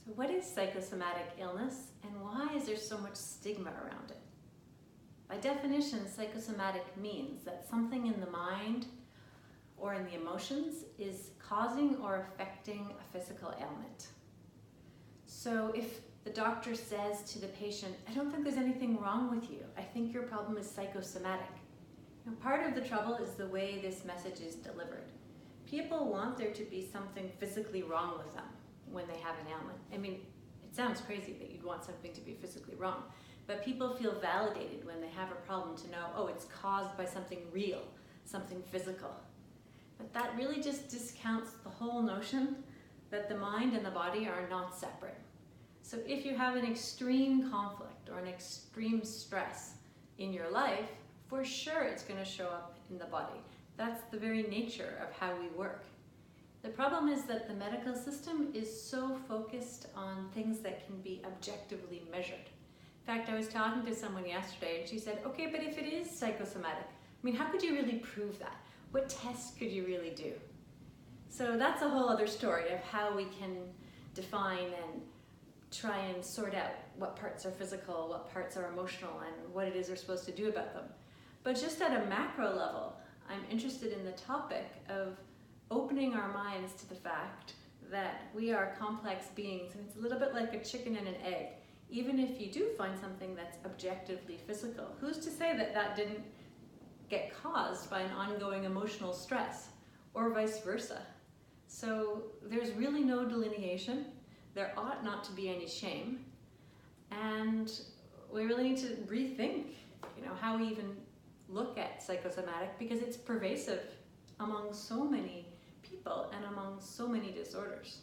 So what is psychosomatic illness and why is there so much stigma around it? By definition, psychosomatic means that something in the mind or in the emotions is causing or affecting a physical ailment. So if the doctor says to the patient, I don't think there's anything wrong with you, I think your problem is psychosomatic. Now, part of the trouble is the way this message is delivered. People want there to be something physically wrong with them when they have an ailment. I mean, it sounds crazy that you'd want something to be physically wrong, but people feel validated when they have a problem to know, oh, it's caused by something real, something physical. But that really just discounts the whole notion that the mind and the body are not separate. So if you have an extreme conflict or an extreme stress in your life, for sure it's going to show up in the body. That's the very nature of how we work. The problem is that the medical system is so focused on things that can be objectively measured. In fact, I was talking to someone yesterday and she said, okay, but if it is psychosomatic, I mean, how could you really prove that? What tests could you really do? So that's a whole other story of how we can define and try and sort out what parts are physical, what parts are emotional, and what it is we're supposed to do about them. But just at a macro level, I'm interested in the topic of opening our minds to the fact that we are complex beings, and it's a little bit like a chicken and an egg. Even if you do find something that's objectively physical, who's to say that that didn't get caused by an ongoing emotional stress, or vice versa? So there's really no delineation. There ought not to be any shame, and we really need to rethink, how we even look at psychosomatic, because it's pervasive among so many people and among so many disorders.